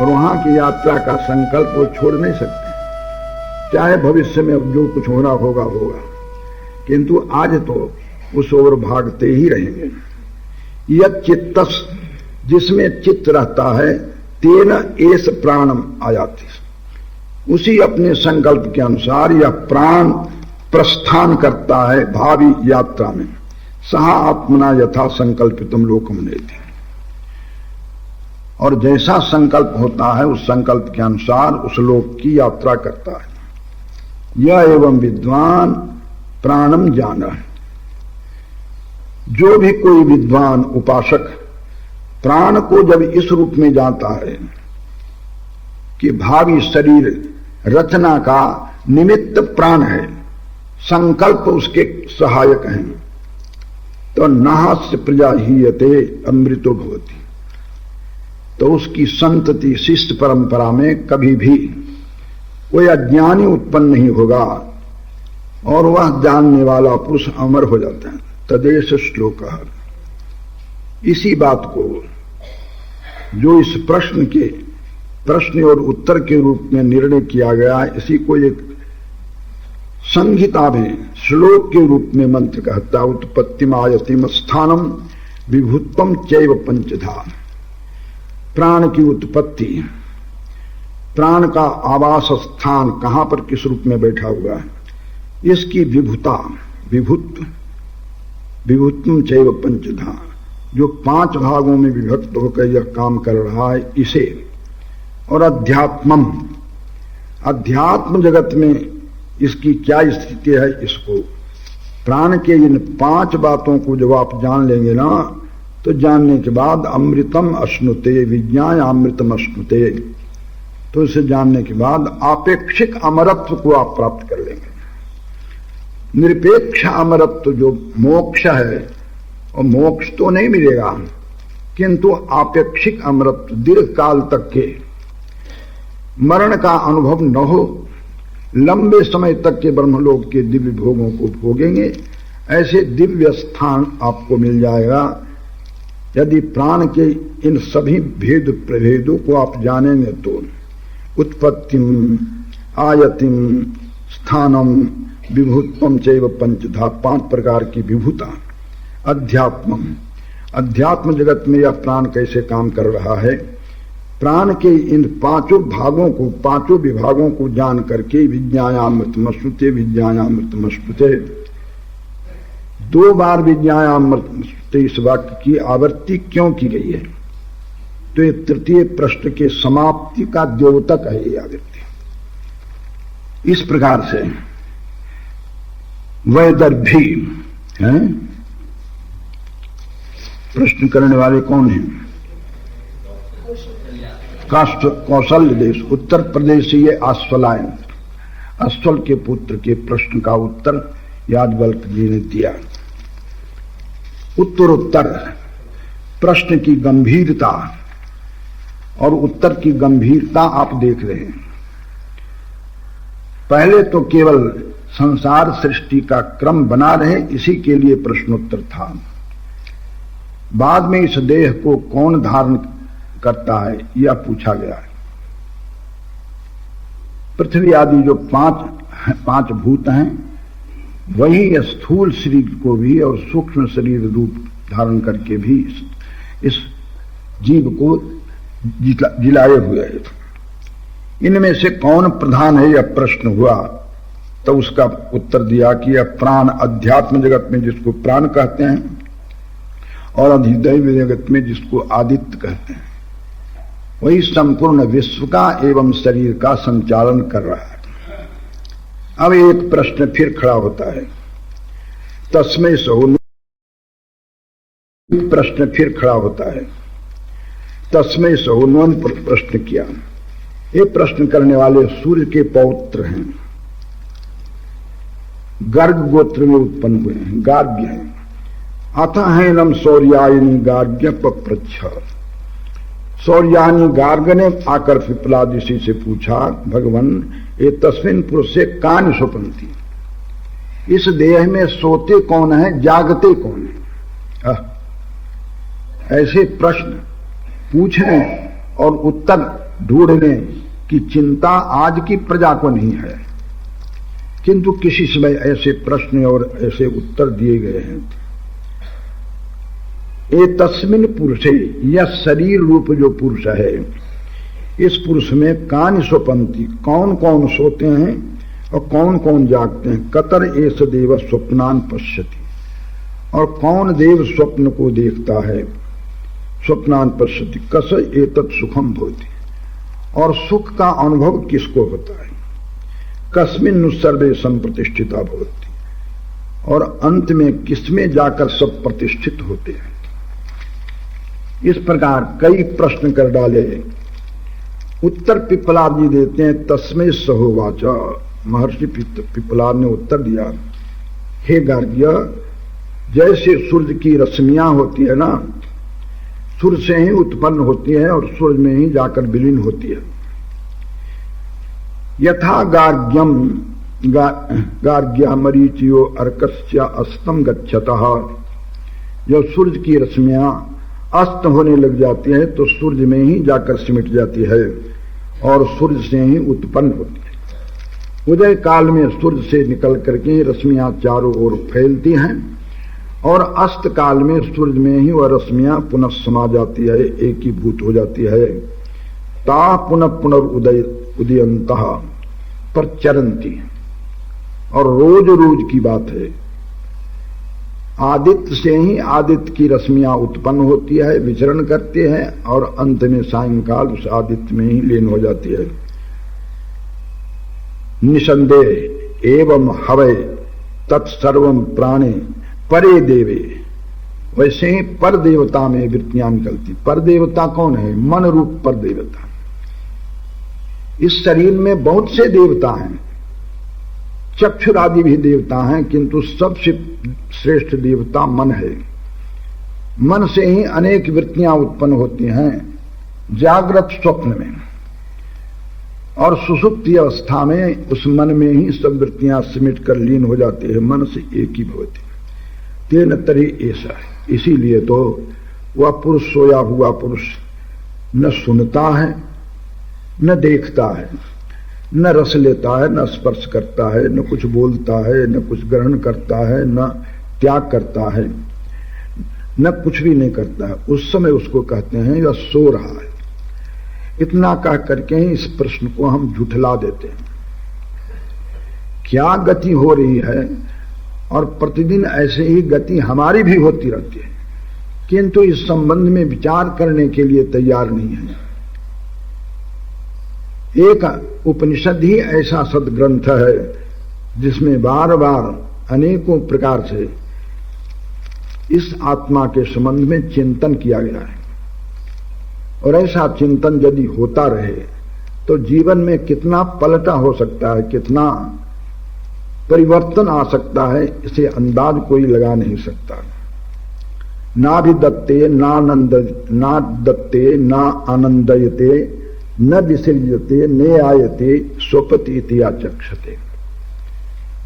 और वहां की यात्रा का संकल्प वो छोड़ नहीं सकते, चाहे भविष्य में जो कुछ होना होगा होगा, किंतु आज तो उस ओर भागते ही रहेंगे। यह चित्तस, जिसमें चित्त रहता है, तेन एस प्राणम आयाति, उसी अपने संकल्प के अनुसार यह प्राण प्रस्थान करता है भावी यात्रा में। सहा आत्मना यथा संकल्पितम लोकम नेति, और जैसा संकल्प होता है उस संकल्प के अनुसार उस लोक की यात्रा करता है। यह एवं विद्वान प्राणम जाना है, जो भी कोई विद्वान उपासक प्राण को जब इस रूप में जाता है कि भावी शरीर रचना का निमित्त प्राण है, संकल्प उसके सहायक हैं, तो नाहस्य प्रजा हीयते अमृतो भवति, तो उसकी संतति शिष्ट परंपरा में कभी भी कोई अज्ञानी उत्पन्न नहीं होगा और वह जानने वाला पुरुष अमर हो जाता है। तदेश श्लोक, इसी बात को जो इस प्रश्न और उत्तर के रूप में निर्णय किया गया, इसी को एक संहिता में श्लोक के रूप में मंत्र कहता, उत्पत्तिमायतिम स्थानम विभुत्वम चैव पंचधा। प्राण की उत्पत्ति, प्राण का आवास स्थान कहां पर किस रूप में बैठा हुआ है, इसकी विभुता, विभुत्वम चैव पंचधा, जो 5 भागों में विभक्त होकर यह काम कर रहा है, इसे, और अध्यात्मम, अध्यात्म जगत में इसकी क्या स्थिति है, इसको, प्राण के इन 5 बातों को जब आप जान लेंगे ना, तो जानने के बाद अमृतम अश्नुते, विज्ञान अमृतम अश्नुते, तो इसे जानने के बाद आपेक्षिक अमरत्व को आप प्राप्त कर लेंगे। निरपेक्ष अमरत्व जो मोक्ष है, और मोक्ष तो नहीं मिलेगा, किंतु आपेक्षिक अमरत्व, दीर्घ काल तक के मरण का अनुभव न हो, लंबे समय तक के ब्रह्मलोक के दिव्य भोगों को भोगेंगे, ऐसे दिव्य स्थान आपको मिल जाएगा यदि प्राण के इन सभी भेद प्रभेदों को आप जानेंगे। तो उत्पत्तिम आयतिम स्थानम विभुत्वम चैव पंचधा, 5 प्रकार की विभुता। अध्यात्मम, अध्यात्म जगत में यह प्राण कैसे काम कर रहा है, प्राण के इन 5 भागों को, 5 विभागों को जान करके विज्ञायामृतमश्नुते, विज्ञायामृतमश्नुते, 2 बार विज्ञायामृतमश्नुते इस वाक्य की आवृत्ति क्यों की गई है, तो ये तृतीय प्रश्न के समाप्ति का द्योतक है ये आवृत्ति। इस प्रकार से वैदर्भी है, प्रश्न करने वाले कौन हैं? कौशल्य देश, उत्तर प्रदेश, ये आश्वलायन, अश्वल के पुत्र के प्रश्न का उत्तर याज्ञवल्क्य जी ने दिया। उत्तरोत्तर प्रश्न की गंभीरता और उत्तर की गंभीरता आप देख रहे हैं। पहले तो केवल संसार सृष्टि का क्रम बना रहे, इसी के लिए प्रश्नोत्तर था। बाद में इस देह को कौन धारण करता है यह पूछा गया है। पृथ्वी आदि जो 5 भूत हैं, वही स्थूल शरीर को भी और सूक्ष्म शरीर रूप धारण करके भी इस जीव को जिलाए हुए है। इनमें से कौन प्रधान है यह प्रश्न हुआ, तो उसका उत्तर दिया कि यह प्राण अध्यात्म जगत में जिसको प्राण कहते हैं, और अधिदैव जगत में जिसको आदित्य कहते हैं, वही संपूर्ण विश्व का एवं शरीर का संचालन कर रहा है। अब एक प्रश्न फिर खड़ा होता है, तस्मै सहो, प्रश्न फिर खड़ा होता है, तस्मै सहो, प्रश्न किया। ये प्रश्न करने वाले सूर्य के पौत्र हैं, गर्ग गोत्र में उत्पन्न हुए हैं, गार्ग्य हैं। अतः है नम सौर्यायनी गार्ग्य पप्रच्छ, सौर्यानी गार्ग ने आकर पिपलाद ऋषि से पूछा, भगवान ये तस्मिन पुरुष से कान स्वपंथी, इस देह में सोते कौन है, जागते कौन है? ऐसे प्रश्न पूछने और उत्तर ढूंढने की चिंता आज की प्रजा को नहीं है, किंतु किसी समय ऐसे प्रश्न और ऐसे उत्तर दिए गए हैं। ये तस्मिन पुरुषे, यह शरीर रूप जो पुरुष है, इस पुरुष में कानि स्वपंती, कौन कौन सोते हैं और कौन कौन जागते हैं। कतर एष देव स्वप्नान पश्यति, और कौन देव स्वप्न को देखता है। स्वप्नान पश्यति कस एतत् सुखम भवति, और सुख का अनुभव किसको होता है। कस्मिन् सर्वे संप्रतिष्ठिता भवति, और अंत में किसमें जाकर सब प्रतिष्ठित होते हैं। इस प्रकार कई प्रश्न कर डाले। उत्तर पिप्पलाद जी देते हैं, तस्मै सहोवाच। महर्षि पिप्पलाद ने उत्तर दिया, हे गार्ग्य, जैसे सूर्य की रश्मियां होती है ना, सूर्य से ही उत्पन्न होती है और सूर्य में ही जाकर विलीन होती है। यथा गार्ग्यम गार्ग्या मरीचियो अर्कस्य अस्तम गच्छतः, जब सूर्य की रश्मियां अस्त होने लग जाती है तो सूर्य में ही जाकर सिमट जाती है और सूर्य से ही उत्पन्न होती है। उदय काल में सूर्य से निकल करके रश्मियां चारों ओर फैलती हैं और अस्त काल में सूर्य में ही वह रश्मियां पुनः समा जाती है, एकीभूत हो जाती है। ता पुनः पुनर्उदय उदयंतः प्रचरन्ति, और रोज रोज की बात है। आदित्य से ही आदित्य की रश्मियां उत्पन्न होती है, विचरण करते हैं और अंत में सायंकाल उस आदित्य में ही लीन हो जाती है। निसंदेह एवं हवै तत्सर्वम प्राणे परे देवे, वैसे ही पर देवता में वृत्तियां निकलती। पर देवता कौन है? मन रूप पर देवता। इस शरीर में बहुत से देवता हैं, चक्षुरादि भी देवता हैं, किंतु सबसे श्रेष्ठ देवता मन है। मन से ही अनेक वृत्तियां उत्पन्न होती हैं, जागृत स्वप्न में और सुषुप्ति अवस्था में उस मन में ही सब वृत्तियां सिमट कर लीन हो जाती है, मन से एक ही भवती। तेन तरी ऐसा है। इसीलिए तो वह पुरुष, सोया हुआ पुरुष, न सुनता है, न देखता है, न रस लेता है, न स्पर्श करता है, न कुछ बोलता है, न कुछ ग्रहण करता है, न त्याग करता है, न कुछ भी नहीं करता है। उस समय उसको कहते हैं यह सो रहा है। इतना कह करके ही इस प्रश्न को हम झुठला देते हैं। क्या गति हो रही है, और प्रतिदिन ऐसे ही गति हमारी भी होती रहती है, किंतु इस संबंध में विचार करने के लिए तैयार नहीं है। एक उपनिषद ही ऐसा सदग्रंथ है जिसमें बार बार अनेकों प्रकार से इस आत्मा के संबंध में चिंतन किया गया है। और ऐसा चिंतन यदि होता रहे तो जीवन में कितना पलटा हो सकता है, कितना परिवर्तन आ सकता है, इसे अंदाज कोई लगा नहीं सकता। ना भी दत्ते ना दत्ते ना आनंदयते न विसर्जते ने आयते स्वपति इतिया चक्षते।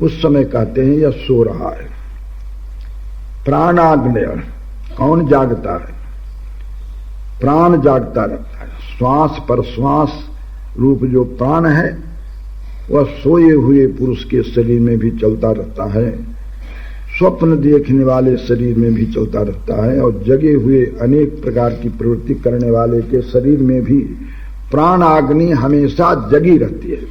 उस समय कहते हैं यह सो रहा है। प्राणाग्नय, कौन जागता है? प्राण जागता रहता है। श्वास पर श्वास रूप जो प्राण है वह सोए हुए पुरुष के शरीर में भी चलता रहता है, स्वप्न देखने वाले शरीर में भी चलता रहता है, और जगे हुए अनेक प्रकार की प्रवृत्ति करने वाले के शरीर में भी प्राणाग्नि हमेशा जगी रहती है।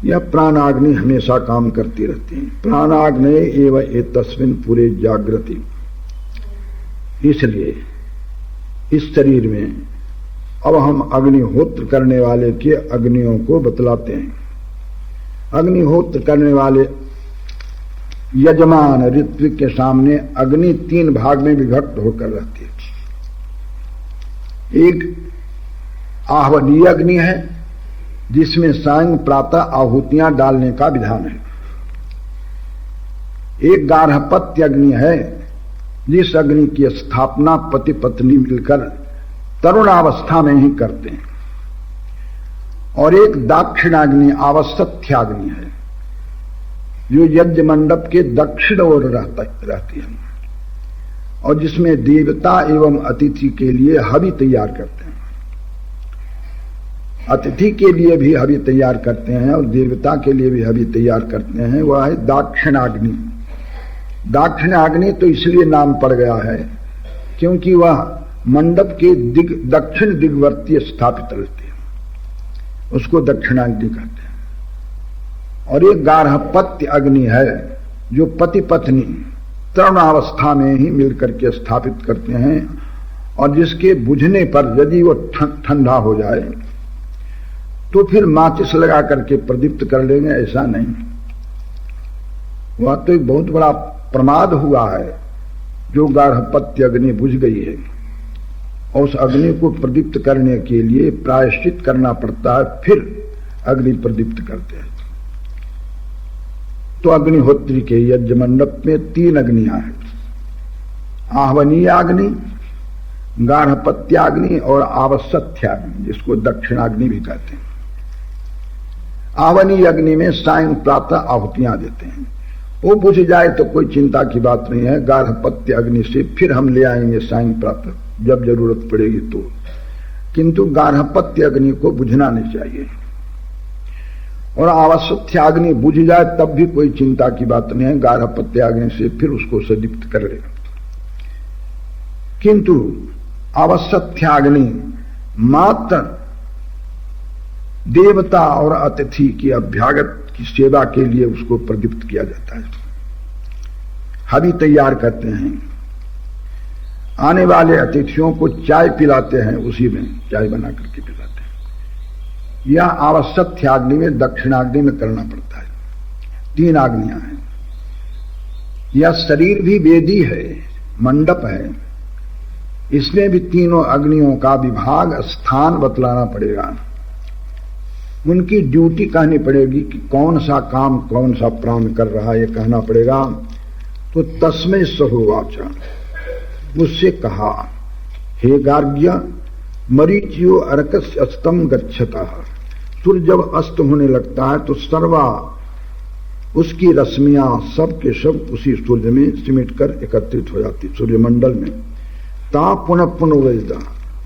यह प्राणाग्नि हमेशा काम करती रहती है। प्राणाग्नि एवं एतस्मिन् पूरे जागृति। इसलिए इस शरीर में अब हम अग्निहोत्र करने वाले के अग्नियों को बतलाते हैं। अग्निहोत्र करने वाले यजमान ऋत्विक के सामने अग्नि 3 भाग में विभक्त होकर रहती है। एक आहवनीय अग्नि है जिसमें सायं प्रातः आहुतियां डालने का विधान है। एक गार्हपत्य अग्नि है जिस अग्नि की स्थापना पति पत्नी मिलकर तरुणावस्था में ही करते हैं। और एक दाक्षिणाग्नि आवसथ्याग्नि है जो यज्ञ मंडप के दक्षिण ओर रहती है और जिसमें देवता एवं अतिथि के लिए हवि तैयार करते हैं। अतिथि के लिए भी हवि तैयार करते हैं और देवता के लिए भी हवि तैयार करते हैं, वह है दाक्षिणाग्नि। दाक्षिणाग्नि तो इसलिए नाम पड़ गया है क्योंकि वह मंडप के दक्षिण दिग्वर्तीय स्थापित रहते हैं, उसको दक्षिणाग्नि कहते हैं। और ये गार्हपत्य अग्नि है जो पति पत्नी तरुणावस्था में ही मिलकर के स्थापित करते हैं, और जिसके बुझने पर यदि वो ठंडा हो जाए तो फिर माचिस लगा करके प्रदीप्त कर लेंगे, ऐसा नहीं। वह तो एक बहुत बड़ा प्रमाद हुआ है जो गार्हपत्य अग्नि बुझ गई है, और उस अग्नि को प्रदीप्त करने के लिए प्रायश्चित करना पड़ता है, फिर अग्नि प्रदीप्त करते हैं। तो अग्निहोत्री के यज्ञ मंडप में 3 अग्नियां हैं, आहवनीयाग्नि, गार्हपत्याग्नि और आवसथ्याग्नि, जिसको दक्षिणाग्नि भी कहते हैं। आहवनीय अग्नि में सायं प्रातः आहुतियां देते हैं, वो बुझ जाए तो कोई चिंता की बात नहीं है। गार्हपत्य अग्नि से फिर हम ले आएंगे सायं प्रातः जब जरूरत पड़ेगी तो, किंतु गार्हपत्य अग्नि को बुझना नहीं चाहिए। और आवसथ्याग्नि बुझ जाए तब भी कोई चिंता की बात नहीं है, गार्हपत्याग्नि से फिर उसको सदीप्त कर लेगा। किंतु आवसथ्याग्नि मात्र देवता और अतिथि की अभ्यागत की सेवा के लिए उसको प्रदीप्त किया जाता है। हवि तैयार करते हैं, आने वाले अतिथियों को चाय पिलाते हैं, उसी में चाय बना करके पिलाते हैं। यह आवसथ्याग्नि में दक्षिणाग्नि में करना पड़ता है। 3 अग्नियां हैं। यह शरीर भी वेदी है, मंडप है, इसमें भी तीनों अग्नियों का विभाग स्थान बतलाना पड़ेगा। उनकी ड्यूटी कहनी पड़ेगी कि कौन सा काम कौन सा प्राण कर रहा है, ये कहना पड़ेगा। तो तस्मै सहोवाचा, उससे कहा, हे गार्ग्य, मरीचियो अर्कस्य अस्तम गच्छता। सूर्य जब अस्त होने लगता है तो सर्वा उसकी रश्मियां सब के सब उसी सूर्य में सिमट कर एकत्रित हो जाती सूर्यमंडल में। ता पुनः पुनः,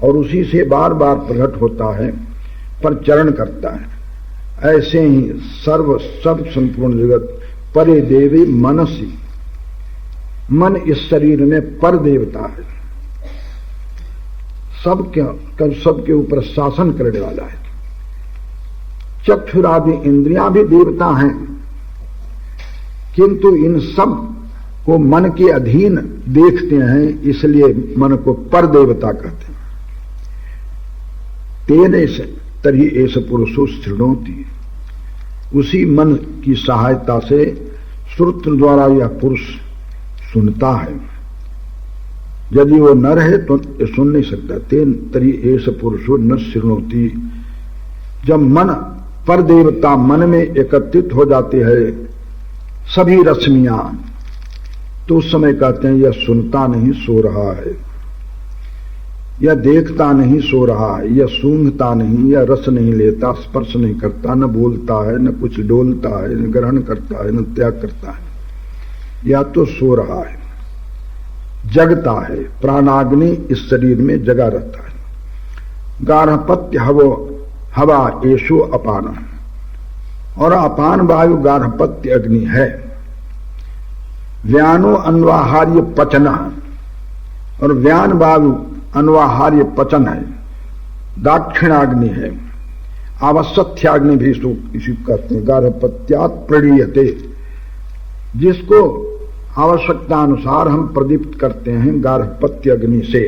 और उसी से बार बार प्रकट होता है, पर चरण करता है। ऐसे ही सब संपूर्ण जगत परे देवी मनसी, मन इस शरीर में पर देवता है, सबके ऊपर शासन करने वाला है। चक्षुरादि इंद्रियां भी देवता हैं, किंतु इन सब को मन के अधीन देखते हैं, इसलिए मन को पर देवता कहते हैं। तेने से तरी ऐसा पुरुषो शृणोति, उसी मन की सहायता से श्रुत द्वारा यह पुरुष सुनता है। यदि वो न रहे तो सुन नहीं सकता। तेन तरी ऐसा पुरुषो न शृणोति, जब मन पर देवता मन में एकत्रित हो जाती है सभी रश्मियां, तो उस समय कहते हैं यह सुनता नहीं सो रहा है, यह देखता नहीं सो रहा है, यह सूंघता नहीं, यह रस नहीं लेता, स्पर्श नहीं करता, न बोलता है, न कुछ डोलता है, न ग्रहण करता है, न त्याग करता है, या तो सो रहा है, जगता है। प्राणाग्नि इस शरीर में जगा रहता है। गार्हपत्य हवा एशो अपान, और अपान वायु गार्हपत्य अग्नि है। व्यानो अन्वाहार्य पचन, और व्यान वायु अन्वाहार्य पचन है, दाक्षिणाग्नि है। आवसथ्याग्नि भी इसी कहते हैं। गार्हपत्यात् प्रणीयते, जिसको आवश्यकता अनुसार हम प्रदीप्त करते हैं गार्हपत्य अग्नि से।